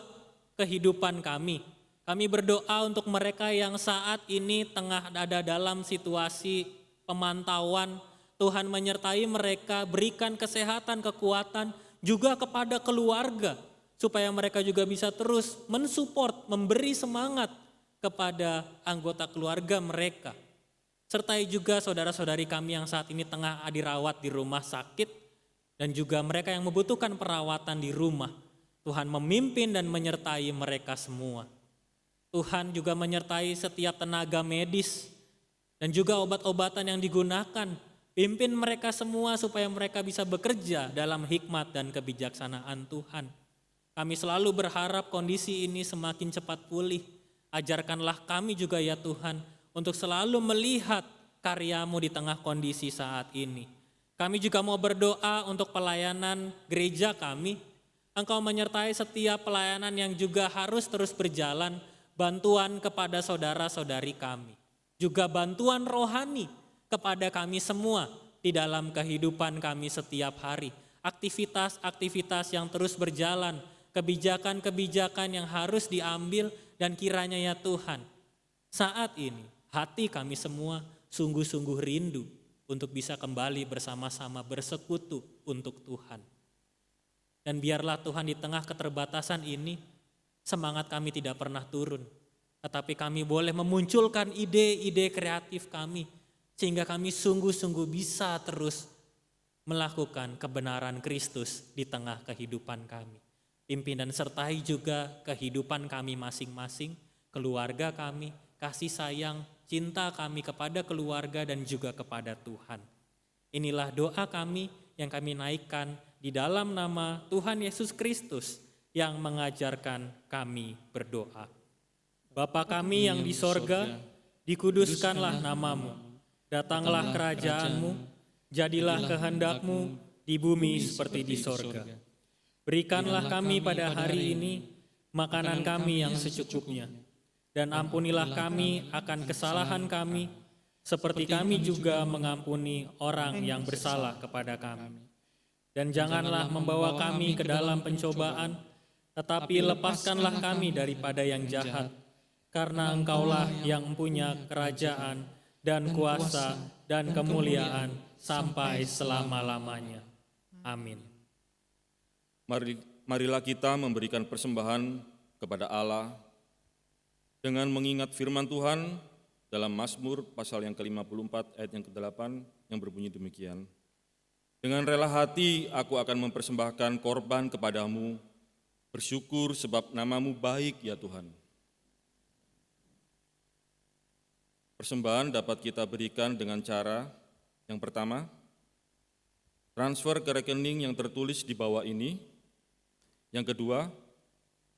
kehidupan kami. Kami berdoa untuk mereka yang saat ini tengah ada dalam situasi pemantauan. Tuhan menyertai mereka, berikan kesehatan, kekuatan juga kepada keluarga, supaya mereka juga bisa terus mensupport, memberi semangat kepada anggota keluarga mereka. Sertai juga saudara-saudari kami yang saat ini tengah dirawat di rumah sakit dan juga mereka yang membutuhkan perawatan di rumah. Tuhan memimpin dan menyertai mereka semua. Tuhan juga menyertai setiap tenaga medis dan juga obat-obatan yang digunakan. Pimpin mereka semua supaya mereka bisa bekerja dalam hikmat dan kebijaksanaan Tuhan. Kami selalu berharap kondisi ini semakin cepat pulih. Ajarkanlah kami juga ya Tuhan, untuk selalu melihat karya-Mu di tengah kondisi saat ini. Kami juga mau berdoa untuk pelayanan gereja kami. Engkau menyertai setiap pelayanan yang juga harus terus berjalan, bantuan kepada saudara-saudari kami. Juga bantuan rohani kepada kami semua di dalam kehidupan kami setiap hari. Aktivitas-aktivitas yang terus berjalan, kebijakan-kebijakan yang harus diambil dan kiranya ya Tuhan, saat ini hati kami semua sungguh-sungguh rindu untuk bisa kembali bersama-sama bersekutu untuk Tuhan. Dan biarlah Tuhan di tengah keterbatasan ini, semangat kami tidak pernah turun. Tetapi kami boleh memunculkan ide-ide kreatif kami, sehingga kami sungguh-sungguh bisa terus melakukan kebenaran Kristus di tengah kehidupan kami. Pimpin dan sertai juga kehidupan kami masing-masing, keluarga kami, kasih sayang, cinta kami kepada keluarga dan juga kepada Tuhan. Inilah doa kami yang kami naikkan di dalam nama Tuhan Yesus Kristus yang mengajarkan kami berdoa. Bapa kami yang di sorga, dikuduskanlah namamu, datanglah kerajaan-Mu, jadilah kehendak-Mu di bumi seperti di sorga. Berikanlah kami pada hari ini makanan kami yang secukupnya, dan ampunilah kami akan kesalahan kami, seperti kami juga mengampuni orang yang bersalah kepada kami. Dan janganlah membawa kami ke dalam pencobaan, tetapi lepaskanlah kami daripada yang jahat, karena Engkaulah yang punya kerajaan dan kuasa dan kemuliaan sampai selama-lamanya. Amin. Marilah kita memberikan persembahan kepada Allah dengan mengingat firman Tuhan dalam Mazmur pasal yang ke-54 ayat yang ke-8 yang berbunyi demikian. Dengan rela hati aku akan mempersembahkan korban kepadamu, bersyukur sebab namamu baik ya Tuhan. Persembahan dapat kita berikan dengan cara yang pertama, transfer ke rekening yang tertulis di bawah ini. Yang kedua,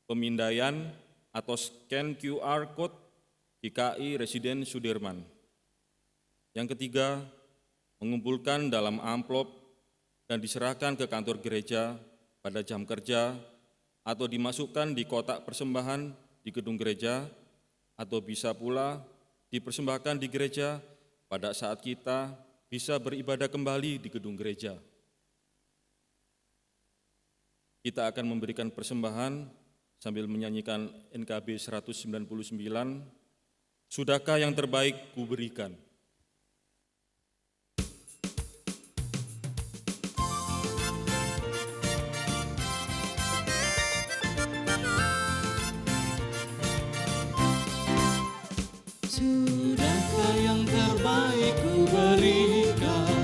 pemindaian atau scan QR Code GKI Residen Sudirman. Yang ketiga, mengumpulkan dalam amplop dan diserahkan ke kantor gereja pada jam kerja atau dimasukkan di kotak persembahan di gedung gereja, atau bisa pula dipersembahkan di gereja pada saat kita bisa beribadah kembali di gedung gereja. Kita akan memberikan persembahan sambil menyanyikan NKB 199, Sudahkah yang terbaik kuberikan. Sudahkah yang terbaik kuberikan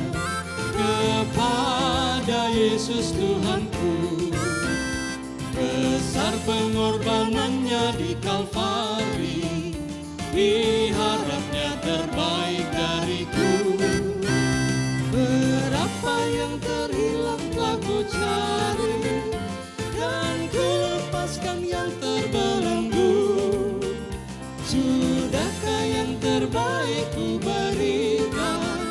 kepada Yesus Tuhanku. Besar pengorbanannya di Kalvari, diharapnya terbaik dariku. Berapa yang terhilang telah ku cari, dan ku lepaskan yang terbelenggu. Sudahkah yang terbaik ku berikan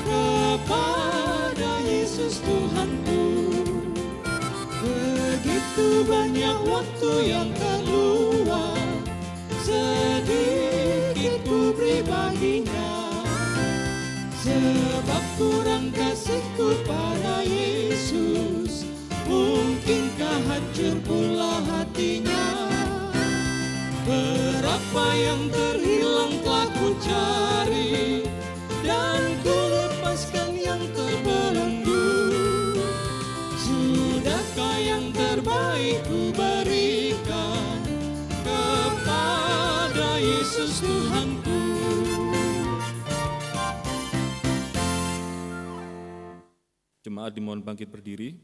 kepada Yesus Tuhanku. Begitu banyak waktu yang terluang, sedikit ku beri baginya. Sebab kurang kasihku pada Yesus, mungkinkah hancur pula hatinya. Berapa yang terhilang telah ku cari, dan ku lepaskan yang terbelenggu. Sudahkah yang terbaik ku berikan kepada Yesus Tuhanku. Jemaat dimohon bangkit berdiri.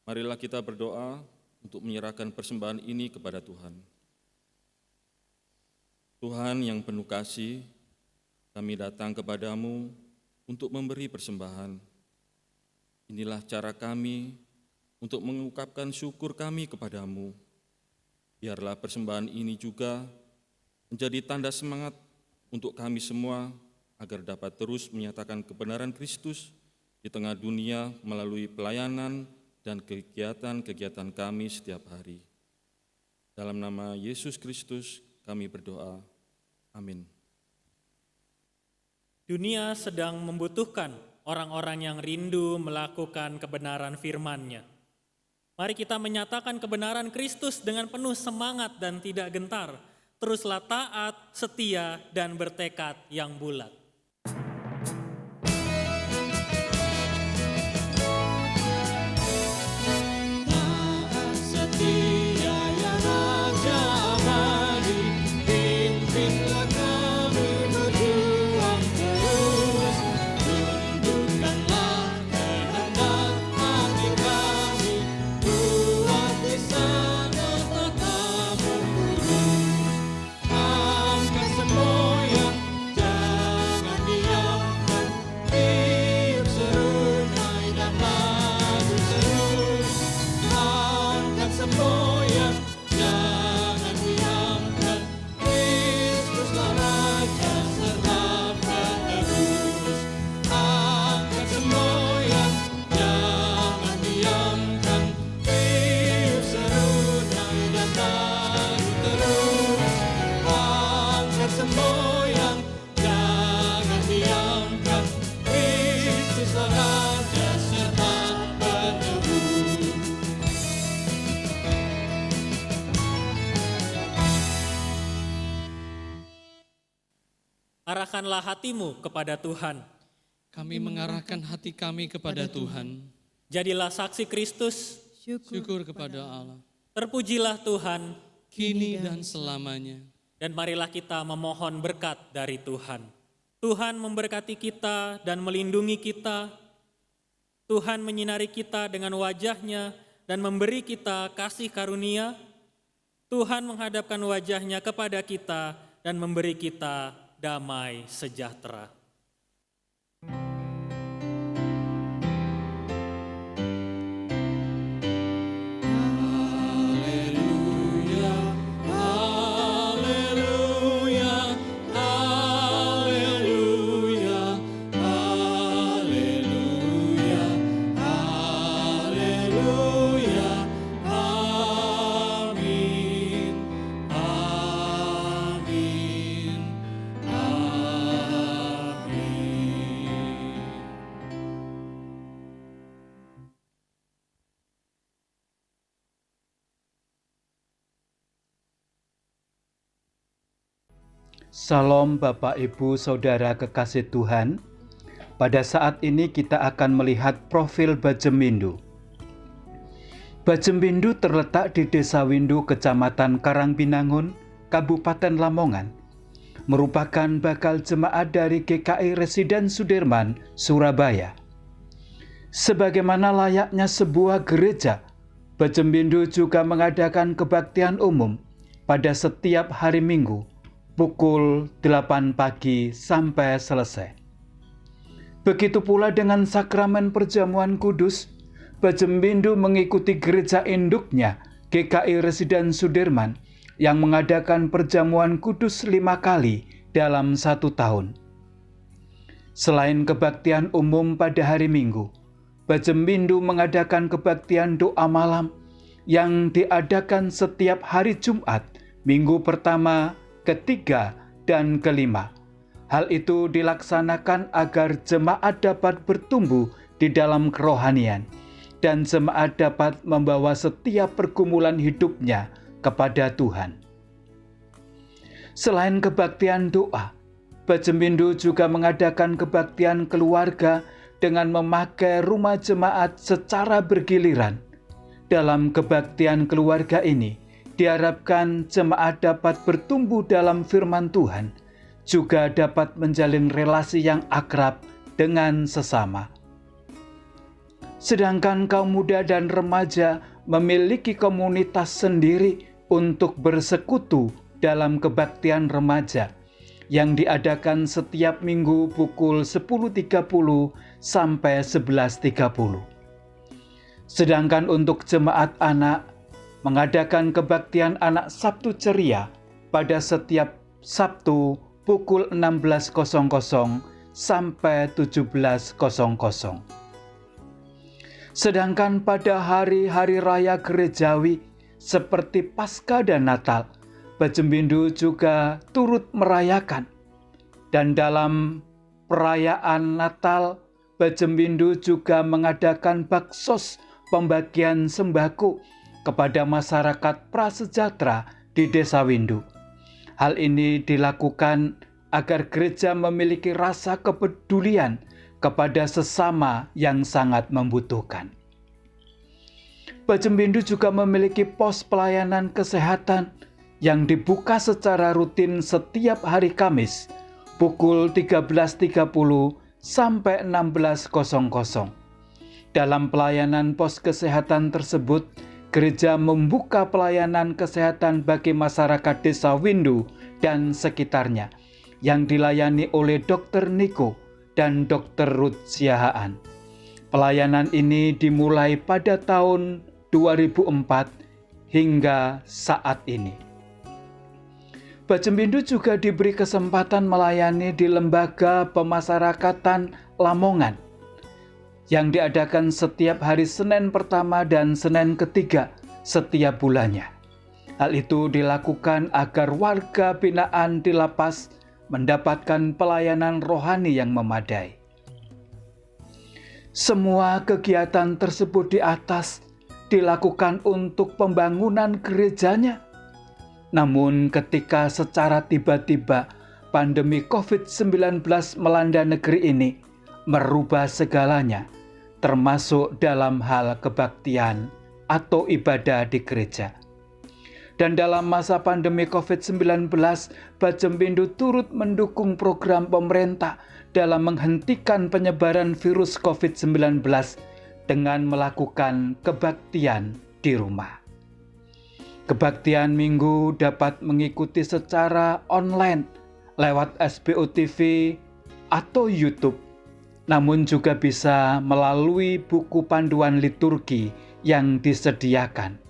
Marilah kita berdoa untuk menyerahkan persembahan ini kepada Tuhan. Tuhan yang penuh kasih, kami datang kepadamu untuk memberi persembahan. Inilah cara kami untuk mengungkapkan syukur kami kepadamu. Biarlah persembahan ini juga menjadi tanda semangat untuk kami semua agar dapat terus menyatakan kebenaran Kristus di tengah dunia melalui pelayanan dan kegiatan-kegiatan kami setiap hari. Dalam nama Yesus Kristus kami berdoa. Amin. Dunia sedang membutuhkan orang-orang yang rindu melakukan kebenaran firman-Nya. Mari kita menyatakan kebenaran Kristus dengan penuh semangat dan tidak gentar. Teruslah taat, setia, dan bertekad yang bulat. Arahkanlah hatimu kepada Tuhan. Kami mengarahkan hati kami kepada Tuhan. Jadilah saksi Kristus. Syukur kepada Allah, Terpujilah Tuhan. kini dan selamanya. Dan marilah kita memohon berkat dari Tuhan. Tuhan memberkati kita dan melindungi kita. Tuhan menyinari kita dengan wajah-Nya dan memberi kita kasih karunia. Tuhan menghadapkan wajah-Nya kepada kita dan memberi kita damai sejahtera. Salam Bapak Ibu Saudara kekasih Tuhan. Pada saat ini kita akan melihat profil Bajem Windu. Bajem Windu terletak di Desa Windu, Kecamatan Karangbinangun, Kabupaten Lamongan. Merupakan bakal jemaat dari GKI Residen Sudirman, Surabaya. Sebagaimana layaknya sebuah gereja, Bajem Windu juga mengadakan kebaktian umum pada setiap hari Minggu, pukul 8 pagi sampai selesai. Begitu pula dengan sakramen perjamuan kudus, Bajem Windu mengikuti gereja induknya GKI Residen Sudirman yang mengadakan perjamuan kudus 5 kali dalam 1 tahun. Selain kebaktian umum pada hari Minggu, Bajem Windu mengadakan kebaktian doa malam yang diadakan setiap hari Jumat, minggu pertama, ketiga, dan kelima. Hal itu dilaksanakan agar jemaat dapat bertumbuh di dalam kerohanian dan jemaat dapat membawa setiap pergumulan hidupnya kepada Tuhan. Selain kebaktian doa, Bajem Windu juga mengadakan kebaktian keluarga dengan memakai rumah jemaat secara bergiliran. Dalam kebaktian keluarga ini, diharapkan jemaat dapat bertumbuh dalam firman Tuhan, juga dapat menjalin relasi yang akrab dengan sesama. Sedangkan kaum muda dan remaja memiliki komunitas sendiri untuk bersekutu dalam kebaktian remaja yang diadakan setiap minggu pukul 10.30 sampai 11.30. Sedangkan untuk jemaat anak, mengadakan kebaktian anak Sabtu ceria pada setiap Sabtu pukul 16.00 sampai 17.00. Sedangkan pada hari-hari raya gerejawi seperti Paskah dan Natal, Bajem Windu juga turut merayakan. Dan dalam perayaan Natal, Bajem Windu juga mengadakan baksos pembagian sembako kepada masyarakat prasejahtera di Desa Windu. Hal ini dilakukan agar gereja memiliki rasa kepedulian kepada sesama yang sangat membutuhkan. Bajem Windu juga memiliki pos pelayanan kesehatan yang dibuka secara rutin setiap hari Kamis pukul 13.30 sampai 16.00. Dalam pelayanan pos kesehatan tersebut, gereja membuka pelayanan kesehatan bagi masyarakat Desa Windu dan sekitarnya yang dilayani oleh Dr. Niko dan Dr. Ruth Siahaan. Pelayanan ini dimulai pada tahun 2004 hingga saat ini. Bajem Windu juga diberi kesempatan melayani di Lembaga Pemasyarakatan Lamongan yang diadakan setiap hari Senin pertama dan Senin ketiga setiap bulannya. Hal itu dilakukan agar warga binaan di lapas mendapatkan pelayanan rohani yang memadai. Semua kegiatan tersebut di atas dilakukan untuk pembangunan gerejanya. Namun ketika secara tiba-tiba pandemi COVID-19 melanda negeri ini, merubah segalanya, termasuk dalam hal kebaktian atau ibadah di gereja. Dan dalam masa pandemi COVID-19, Bajem Windu turut mendukung program pemerintah dalam menghentikan penyebaran virus COVID-19 dengan melakukan kebaktian di rumah. Kebaktian Minggu dapat mengikuti secara online lewat SBO TV atau YouTube, namun juga bisa melalui buku panduan liturgi yang disediakan.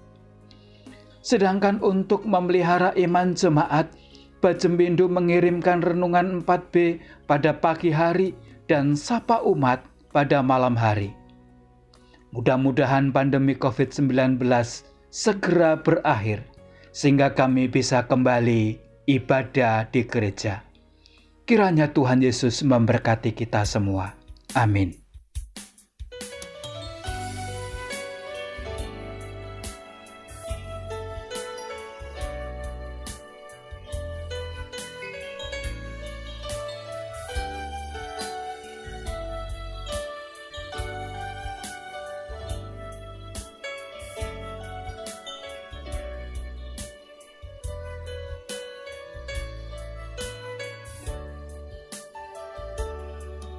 Sedangkan untuk memelihara iman jemaat, Bajembindo mengirimkan renungan 4B pada pagi hari dan Sapa Umat pada malam hari. Mudah-mudahan pandemi COVID-19 segera berakhir, sehingga kami bisa kembali ibadah di gereja. Kiranya Tuhan Yesus memberkati kita semua. Amin.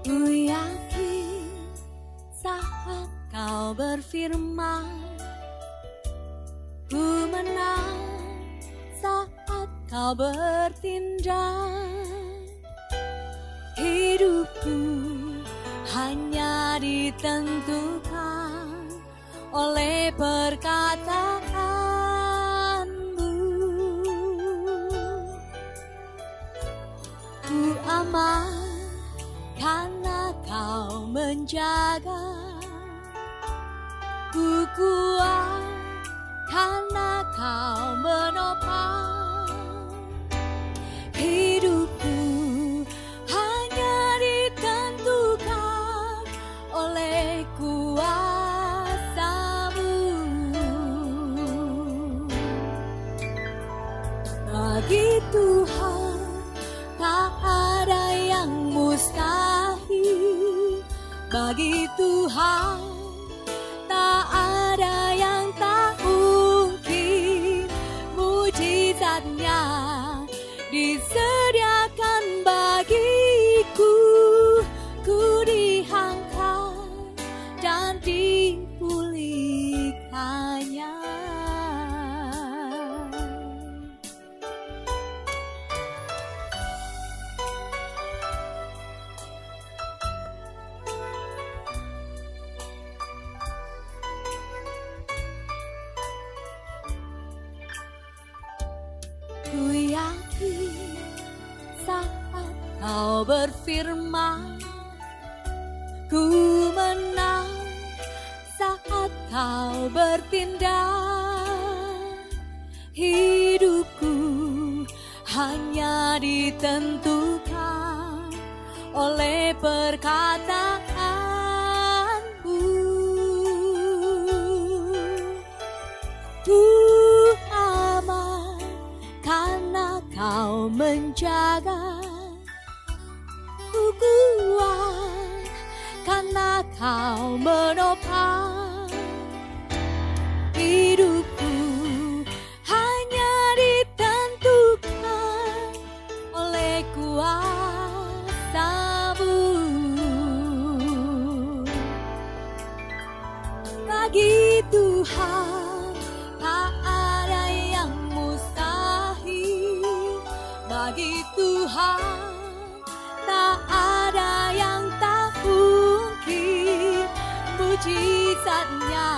Ku yakin saat kau berfirman, ku menang saat kau bertindak. Hidupku hanya ditentukan oleh perkataanmu. Ku aman karena kau menjaga, ku kuat karena kau menopang. Hidupku hanya ditentukan oleh kuasa-Mu. Bagi Tuhan tak ada yang mustahil, bagi Tuhan tak ada yang tak mungkin. Mujizatnya disediakan bagiku, ku diangkat dan dipulihkannya. Ku yakin saat kau berfirman, ku menang saat kau bertindak. Hidupku hanya ditentukan oleh perkataanmu. Ku aman karena kau menjaga, ku kuat karena kau menopang. Hidupku hanya ditentukan oleh kuasa-Mu. Bagi Tuhan tak ada yang mustahil, bagi Tuhan tak ada yang tak mungkin. Mujizatnya